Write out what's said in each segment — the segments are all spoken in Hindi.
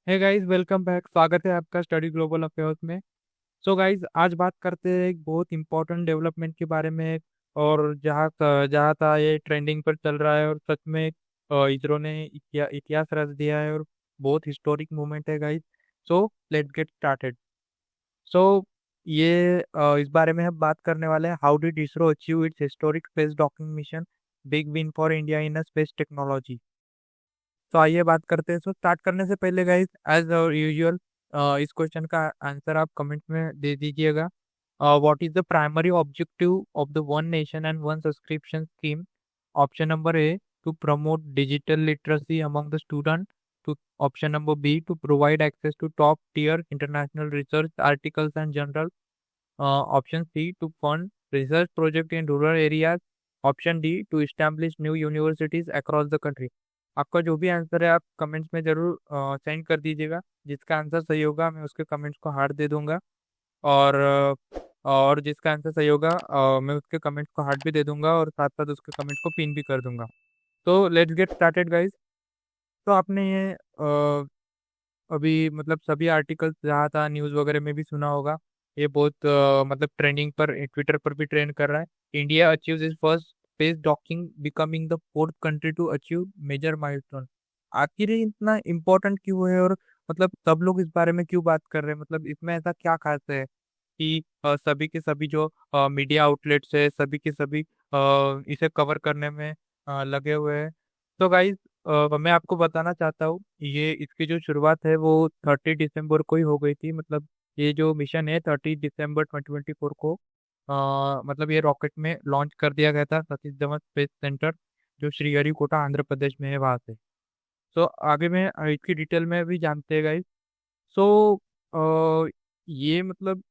Hey guys, welcome back. स्वागत है आपका स्टडी ग्लोबल अफेयर्स में। सो गाइस, आज बात करते हैं एक बहुत इंपॉर्टेंट डेवलपमेंट के बारे में। और जहाँ जहाँ था ये ट्रेंडिंग पर चल रहा है और सच में इसरो ने इतिहास रच दिया है और बहुत हिस्टोरिक मोमेंट है guys. So let's get started. So इस बारे में हम बात करने वाले हैं, how did ISRO achieve its historic space docking mission, big win for India in space technology. तो आइए बात करते हैं। सो स्टार्ट करने से पहले गाइस, एज यूजुअल, इस क्वेश्चन का आंसर आप कमेंट में दे दीजिएगा। What is the primary objective of the one nation and one subscription scheme? Option number A, to promote digital literacy among the student. Two option number B, to provide access to top tier international research articles and journal. Option C, to fund research project in rural areas. Option D, to establish new universities across the country. आपका जो भी आंसर है आप कमेंट्स में जरूर सेंड कर दीजिएगा। जिसका आंसर सही होगा मैं उसके कमेंट्स को हार्ट दे दूंगा। और और जिसका आंसर सही होगा मैं उसके कमेंट्स को हार्ट भी दे दूंगा और साथ साथ उसके कमेंट्स को पिन भी कर दूंगा। तो लेट्स गेट स्टार्टेड गाइस। तो आपने ये अभी मतलब सभी आर्टिकल्स जहाँ था न्यूज़ वगैरह में भी सुना होगा। ये बहुत मतलब ट्रेंडिंग पर ट्विटर पर भी ट्रेंड कर रहा है। India achieves is first space docking, becoming the fourth country to achieve major milestone. आखिर ये इतना इम्पोर्टेंट क्यों है और मतलब सब लोग इस बारे में क्यों बात कर रहे हैं? मतलब इसमें ऐसा क्या खास है कि सभी के सभी जो मीडिया आउटलेट्स है सभी के सभी इसे कवर करने में लगे हुए हैं। तो गाइज, मैं आपको बताना चाहता हूँ, ये इसकी जो शुरुआत है वो 30 दिसंबर को ही हो गई थी। मतलब ये जो मिशन है 30 दिसंबर 2024 को मतलब ये रॉकेट में लॉन्च कर दिया गया था सतीश धवन स्पेस सेंटर, जो श्रीहरिकोटा आंध्र प्रदेश में है वहाँ से। सो आगे में इसकी डिटेल में भी जानते हैं गाइज। सो ये मतलब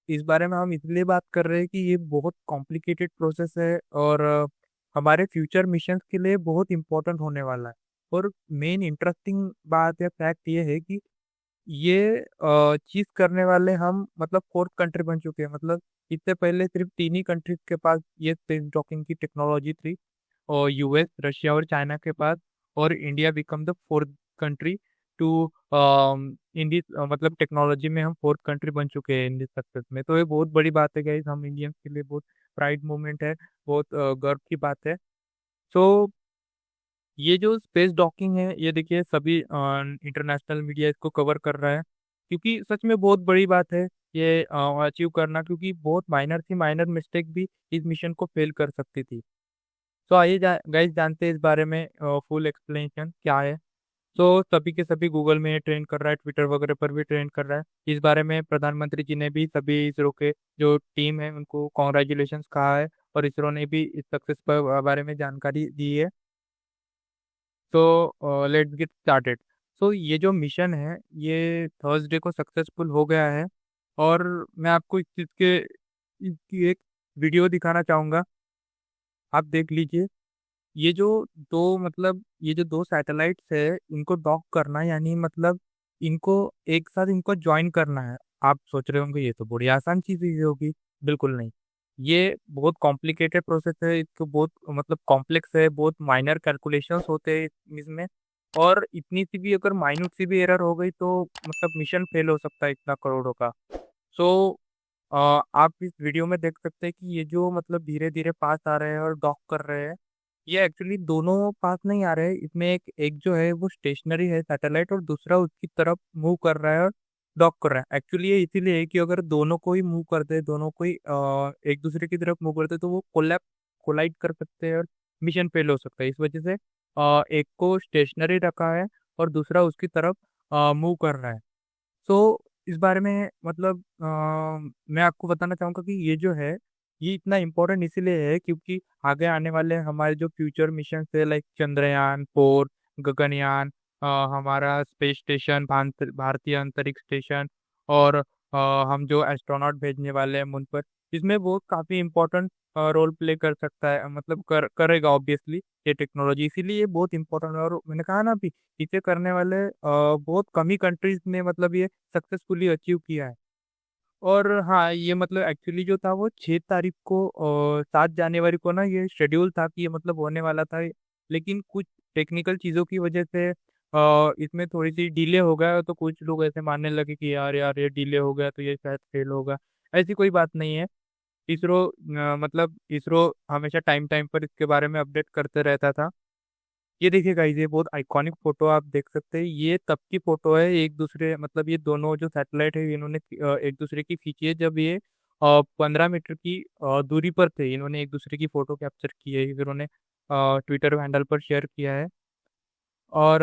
इस बारे में हम इसलिए बात कर रहे हैं कि ये बहुत कॉम्प्लिकेटेड प्रोसेस है और हमारे फ्यूचर मिशंस के लिए बहुत इंपॉर्टेंट होने वाला है। और मेन इंटरेस्टिंग बात या फैक्ट ये है कि ये चीज करने वाले हम मतलब फोर्थ कंट्री बन चुके हैं। मतलब इससे पहले सिर्फ तीन ही कंट्रीज के पास ये स्पेस डॉकिंग की टेक्नोलॉजी थी, और यूएस, रशिया और चाइना के पास। और India become the fourth country to in this मतलब टेक्नोलॉजी में हम फोर्थ कंट्री बन चुके हैं इन दिस सक्सेस में। तो ये बहुत बड़ी बात है गाइस, हम इंडियंस के लिए बहुत प्राइड मोमेंट है, बहुत गर्व की बात है। सो ये जो स्पेस डॉकिंग है ये देखिए सभी इंटरनेशनल मीडिया इसको कवर कर रहा है, क्योंकि सच में बहुत बड़ी बात है ये अचीव करना, क्योंकि बहुत माइनर सी माइनर मिस्टेक भी इस मिशन को फेल कर सकती थी। तो आइए गाइस जानते हैं इस बारे में फुल एक्सप्लेनेशन क्या है। तो सभी के सभी गूगल में ट्रेंड कर रहा है, ट्विटर वगैरह पर भी ट्रेंड कर रहा है। इस बारे में प्रधानमंत्री जी ने भी सभी इसरो के जो टीम है उनको कॉन्ग्रेचुलेशन कहा है, और इसरो ने भी इस सक्सेस पर बारे में जानकारी दी है। तो लेट्स गेट स्टार्टेड। सो ये जो मिशन है ये थर्सडे को सक्सेसफुल हो गया है। और मैं आपको इस चीज़ के इसकी एक वीडियो दिखाना चाहूँगा, आप देख लीजिए। ये जो ये जो दो सैटेलाइट्स है इनको डॉक करना, यानी मतलब इनको एक साथ इनको ज्वाइन करना है। आप सोच रहे होंगे ये तो बड़ी आसान चीज ही होगी। बिल्कुल नहीं, ये बहुत कॉम्प्लिकेटेड प्रोसेस है, इसको बहुत मतलब कॉम्प्लेक्स है, बहुत माइनर कैलकुलेशंस होते हैं इसमें। और इतनी सी भी अगर माइन्यूट सी भी एरर हो गई तो मतलब मिशन फेल हो सकता है इतना करोड़ों का। सो आप इस वीडियो में देख सकते हैं कि ये जो मतलब धीरे धीरे पास आ रहे हैं और डॉक कर रहे हैं, ये एक्चुअली दोनों पास नहीं आ रहे हैं। इसमें एक एक जो है वो स्टेशनरी है सैटेलाइट, और दूसरा उसकी तरफ मूव कर रहा है और डॉक कर रहा है। एक्चुअली ये इसीलिए है कि अगर दोनों को ही मूव करते, दोनों को ही एक दूसरे की तरफ मूव करते तो वो कोलाइड कर सकते हैं और मिशन फेल हो सकता है। इस वजह से एक को स्टेशनरी रखा है और दूसरा उसकी तरफ मूव कर रहा है। तो इस बारे में मतलब मैं आपको बताना चाहूँगा कि ये जो है ये इतना इम्पोर्टेंट इसीलिए है क्योंकि आगे आने वाले हमारे जो फ्यूचर मिशन है लाइक चंद्रयान 4, गगनयान, हमारा स्पेस स्टेशन, भारतीय अंतरिक्ष स्टेशन, और हम जो एस्ट्रोनॉट भेजने वाले हैं मून पर, इसमें वो काफी इम्पोर्टेंट रोल प्ले कर सकता है, मतलब करेगा ऑब्वियसली ये टेक्नोलॉजी। इसीलिए ये बहुत इंपॉर्टेंट है। और मैंने कहा ना अभी, इसे करने वाले बहुत कम ही कंट्रीज ने मतलब ये सक्सेसफुली अचीव किया है। और हाँ, ये मतलब एक्चुअली जो था वो 6 तारीख को 7 जनवरी को ना ये शेड्यूल था कि ये मतलब होने वाला था। लेकिन कुछ टेक्निकल चीज़ों की वजह से इसमें थोड़ी सी डिले हो गया, तो कुछ लोग ऐसे मानने लगे कि यार यार ये डिले हो गया तो ये शायद फेल होगा। ऐसी कोई बात नहीं है। इसरो मतलब इसरो हमेशा टाइम टाइम पर इसके बारे में अपडेट करते रहता था। ये देखिए गाइस, ये बहुत आइकॉनिक फोटो आप देख सकते हैं। ये तब की फोटो है, एक दूसरे मतलब ये दोनों जो सैटेलाइट है इन्होंने एक दूसरे की खींची है, जब ये 15 मीटर की दूरी पर थे। इन्होंने एक दूसरे की फोटो कैप्चर की है, इन्होंने ट्विटर हैंडल पर शेयर किया है। और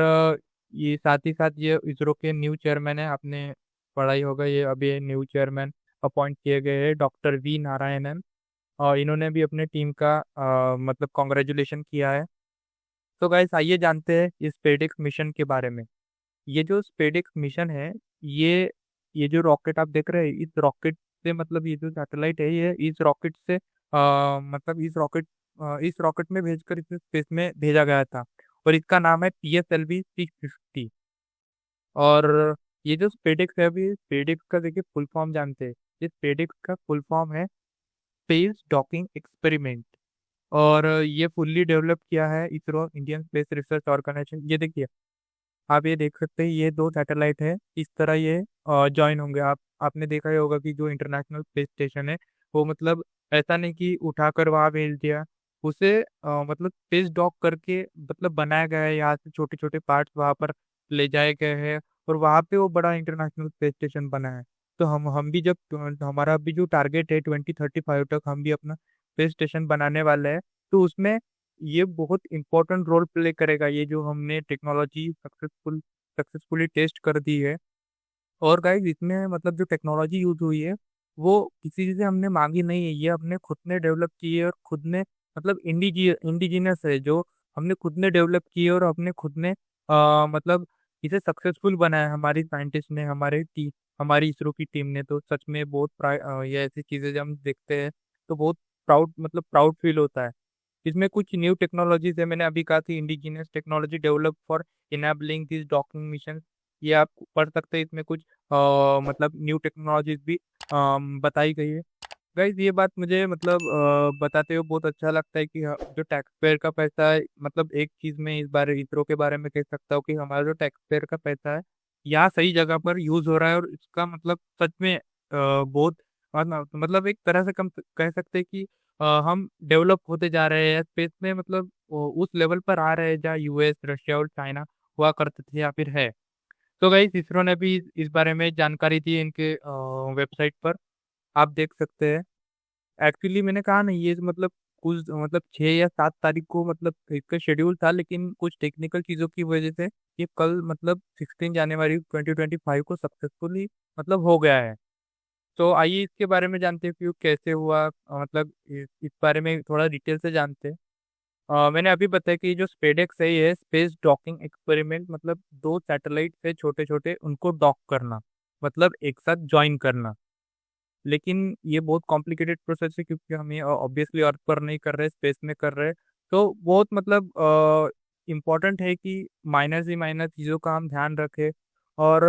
ये साथ ही साथ ये इसरो के न्यू चेयरमैन है, आपने पढ़ा ही होगा। ये अभी न्यू चेयरमैन अपॉइंट किए गए हैं, डॉक्टर वी नारायणन। और इन्होंने भी अपने टीम का मतलब कॉन्ग्रेचुलेशन किया है। तो गाइस आइए जानते हैं इस स्पेडिक्स मिशन के बारे में। ये जो स्पेडिक्स मिशन है, ये ये जो रॉकेट आप देख रहे हैं, इस रॉकेट से मतलब ये जो सैटेलाइट है ये इस रॉकेट से मतलब इस रॉकेट में भेजकर इसे स्पेस में भेजा गया था। और इसका नाम है PSLV-650। और ये जो स्पेडिक्स है, अभी स्पेडिक्स का देखिए फुल फॉर्म जानते हैं। ये स्पेडिक्स का फुल फॉर्म है स्पेस डॉकिंग एक्सपेरिमेंट। और ये फुल्ली डेवलप किया है ISRO, Indian space research organisation. ये देखिए, आप ये देख सकते हैं, ये दो सैटेलाइट है, इस तरह ये ज्वाइन होंगे। आपने देखा ही होगा कि जो इंटरनेशनल स्पेस स्टेशन है वो मतलब ऐसा नहीं कि उठाकर वहां भेज दिया, उसे मतलब स्पेस डॉक करके मतलब बनाया गया है। यहाँ से छोटे छोटे पार्ट्स वहां पर ले जाए गए हैं, और वहां पे वो बड़ा इंटरनेशनल स्पेस स्टेशन बना है। तो हम भी जब हमारा भी जो टारगेट है 2035 तक हम भी अपना स्पेस स्टेशन बनाने वाले हैं, तो उसमें ये बहुत इंपॉर्टेंट रोल प्ले करेगा। ये जो हमने टेक्नोलॉजी सक्सेसफुली टेस्ट कर दी है। और गाइस इसमें मतलब जो टेक्नोलॉजी यूज हुई है वो किसी से हमने मांगी नहीं है, ये हमने खुद ने डेवलप की है। और खुद ने मतलब इंडिजिनस है, जो हमने खुद ने डेवलप की है। और हमने खुद ने मतलब इसे सक्सेसफुल बनाया है, हमारी साइंटिस्ट ने, हमारी इसरो की टीम ने। तो सच में बहुत ये ऐसी चीजें जब हम देखते हैं तो बहुत प्राउड फील होता है। इसमें कुछ न्यू टेक्नोलॉजीज है, मैंने अभी कहा थी indigenous technology develop for enabling this docking mission. ये आप पढ़ सकते हैं, इसमें कुछ मतलब न्यू टेक्नोलॉजीज भी बताई गई है। गाइज ये बात मुझे मतलब बताते हुए बहुत अच्छा लगता है कि जो टैक्स पेयर का पैसा है, मतलब एक चीज में इस बारे इसरो के बारे में कह सकता हूँ कि हमारा जो टैक्स पेयर का पैसा है यहाँ सही जगह पर यूज हो रहा है। और इसका मतलब सच में बहुत मतलब एक तरह से कम कह सकते हैं कि हम डेवलप होते जा रहे हैं स्पेस में, मतलब उस लेवल पर आ रहे हैं जहाँ US, रशिया और चाइना हुआ करते थे या फिर है। तो गाइस इसरो ने भी इस बारे में जानकारी दी है इनके वेबसाइट पर, आप देख सकते हैं। एक्चुअली मैंने कहा ना, ये मतलब कुछ मतलब 6 या 7 तारीख को मतलब इसका शेड्यूल था, लेकिन कुछ टेक्निकल चीज़ों की वजह से ये कल मतलब 16 जनवरी 2025 को सक्सेसफुली मतलब हो गया है। तो आइए इसके बारे में जानते हैं कि वो कैसे हुआ, मतलब इस बारे में थोड़ा डिटेल से जानते हैं। मैंने अभी बताया कि जो स्पेडेक्स है ये स्पेस डॉकिंग एक्सपेरिमेंट, मतलब दो सैटेलाइट से छोटे छोटे उनको डॉक करना, मतलब एक साथ ज्वाइन करना। लेकिन ये बहुत कॉम्प्लिकेटेड प्रोसेस है, क्योंकि हम ये ऑब्वियसली अर्थ पर नहीं कर रहे, स्पेस में कर रहे हैं। तो बहुत मतलब इम्पोर्टेंट है कि माइनर से माइनर चीज़ों का हम ध्यान रखें। और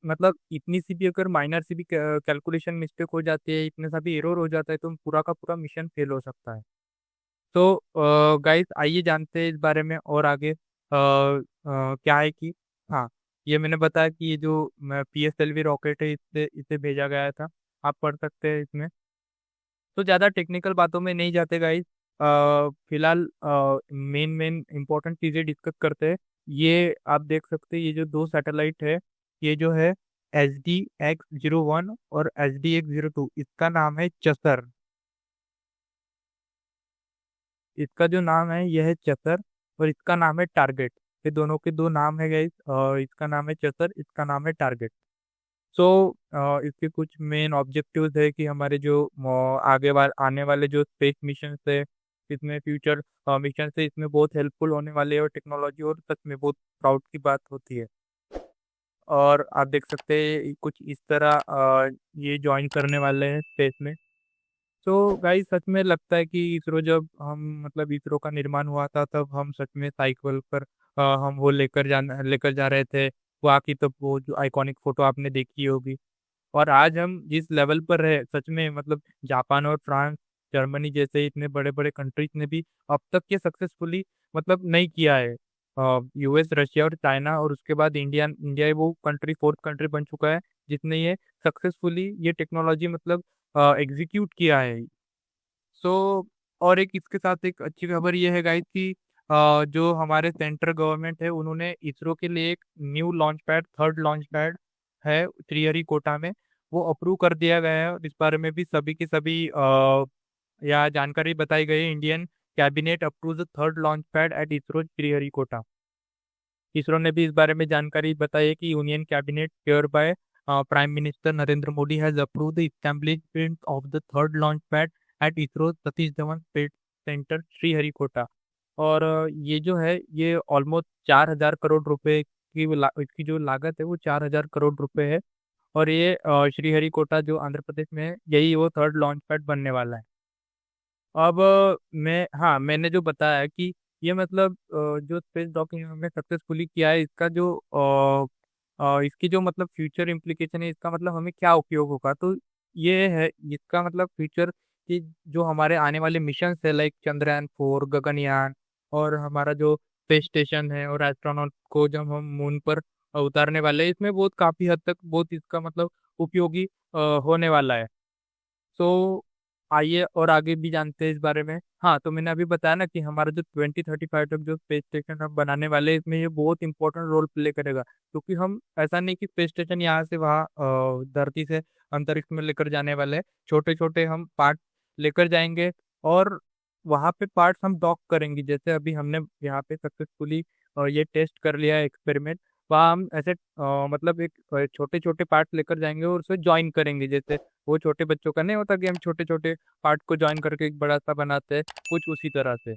मतलब इतनी सी भी अगर माइनर सी भी कैलकुलेशन मिस्टेक हो जाती है, इतने सा भी एरर हो जाता है, तो पूरा का पूरा मिशन फेल हो सकता है। तो गाइस आइए जानते हैं इस बारे में और आगे क्या है कि हाँ, ये मैंने बताया कि ये जो PSLV रॉकेट है इससे इसे भेजा गया था, आप पढ़ सकते हैं इसमें। तो ज़्यादा टेक्निकल बातों में नहीं जाते गाइस, फिलहाल मेन मेन इंपॉर्टेंट चीज़ें डिस्कस करते हैं। ये आप देख सकते हैं, ये जो दो सैटेलाइट है, ये जो है SDX-01 और SDX-02, इसका नाम है चसर। इसका जो नाम है यह है चतर, और इसका नाम है टारगेट। ये दोनों के दो नाम है गाइस, इसका नाम है चतर, इसका नाम है टारगेट। सो इसके कुछ मेन ऑब्जेक्टिव्स है कि हमारे जो आने वाले जो स्पेस मिशन है, इसमें फ्यूचर मिशन से इसमें बहुत हेल्पफुल होने वाले हैं और टेक्नोलॉजी, और सच में बहुत प्राउड की बात होती है। और आप देख सकते हैं कुछ इस तरह ये ज्वाइन करने वाले हैं स्पेस में। तो गाइस सच में लगता है कि इसरो जब हम मतलब इसरो का निर्माण हुआ था तब हम सच में साइकिल पर हम वो लेकर जा रहे थे वहाँ की। तब वो जो आइकॉनिक फोटो आपने देखी होगी। और आज हम जिस लेवल पर है सच में, मतलब जापान और फ्रांस, जर्मनी जैसे इतने बड़े बड़े कंट्रीज ने भी अब तक ये सक्सेसफुली मतलब नहीं किया है। यूएस, रशिया और चाइना, और उसके बाद इंडिया वो कंट्री, फोर्थ कंट्री बन चुका है जिसने ये सक्सेसफुली ये टेक्नोलॉजी मतलब एग्जीक्यूट किया है। सो और एक इसके साथ एक अच्छी खबर ये है गाइस कि जो हमारे सेंट्रल गवर्नमेंट है उन्होंने इसरो के लिए एक new launch pad, third launch pad है श्रीहरिकोटा में, वो अप्रूव कर दिया गया है। और इस बारे में भी सभी की सभी या जानकारी बताई गई है। Indian cabinet approve the third launch pad at ISRO Sriharikota. ISRO ने भी इस बारे में जानकारी बताई है कि union cabinet chair by prime minister Narendra Modi has approve the establishment of the third launch pad at ISRO Satish Dhawan space centre Sriharikota. और ये जो है ये ऑलमोस्ट 4,000 करोड़ रुपए की इसकी जो लागत है वो 4,000 करोड़ रुपए है। और ये श्रीहरिकोटा जो आंध्र प्रदेश में है, यही वो थर्ड लॉन्च पैड बनने वाला है। अब हाँ, मैंने जो बताया कि ये मतलब जो स्पेस डॉकिंग हमने सक्सेसफुली किया है, इसका जो इसकी जो मतलब फ्यूचर इम्प्लीकेशन है, इसका मतलब हमें क्या उपयोग होगा, तो ये है इसका मतलब फ्यूचर कि जो हमारे आने वाले मिशन है लाइक चंद्रयान 4, गगनयान, और हमारा जो स्पेस स्टेशन है और एस्ट्रोनॉट को जब हम मून पर उतारने वाले हैं, इसमें बहुत काफी हद तक बहुत इसका मतलब उपयोगी होने वाला है। सो आइए और आगे भी जानते हैं इस बारे में। हाँ, तो मैंने अभी बताया ना कि हमारा जो 2035 तक जो स्पेस स्टेशन हम बनाने वाले हैं, इसमें ये बहुत इंपॉर्टेंट रोल प्ले करेगा, क्योंकि हम ऐसा नहीं कि स्पेस स्टेशन यहाँ से वहाँ धरती से अंतरिक्ष में लेकर जाने वाले हैं। छोटे छोटे हम पार्ट लेकर जाएंगे, और वहाँ पे पार्ट्स हम डॉक करेंगे, जैसे अभी हमने यहाँ पे सक्सेसफुली ये टेस्ट कर लिया है एक्सपेरिमेंट। वहाँ हम ऐसे मतलब एक छोटे छोटे पार्ट लेकर जाएंगे और उसे ज्वाइन करेंगे, जैसे वो छोटे बच्चों का नहीं होता कि हम छोटे छोटे पार्ट को ज्वाइन करके एक बड़ा सा बनाते हैं, कुछ उसी तरह से।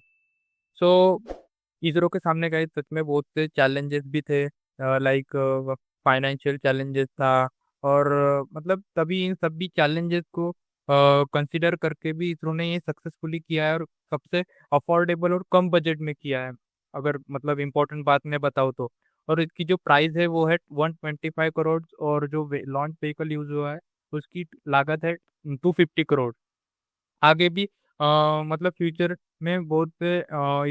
सो इसरो के सामने गए सच में बहुत से चैलेंजेस भी थे, लाइक फाइनेंशियल चैलेंजेस था। और मतलब तभी इन सभी चैलेंजेस को कंसिडर करके भी इसरो ने ये सक्सेसफुली किया है, और सबसे अफोर्डेबल और कम बजट में किया है, अगर मतलब इम्पोर्टेंट बात मैं बताऊँ तो। और इसकी जो प्राइस है वो है 125 करोड़, और जो लॉन्च व्हीकल यूज हुआ है उसकी लागत है 250 करोड़। आगे भी मतलब फ्यूचर में बहुत से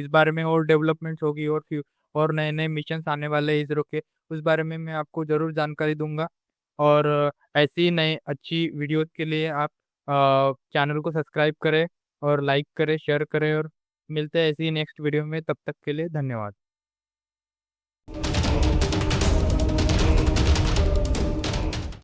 इस बारे में और डेवलपमेंट्स होगी, और नए नए मिशन आने वाले हैं इसरो के, उस बारे में मैं आपको जरूर जानकारी दूंगा। और ऐसी ही नई अच्छी वीडियोस के लिए आप चैनल को सब्सक्राइब करें और लाइक करें, शेयर करें, और मिलते हैं ऐसी ही नेक्स्ट वीडियो में। तब तक के लिए धन्यवाद।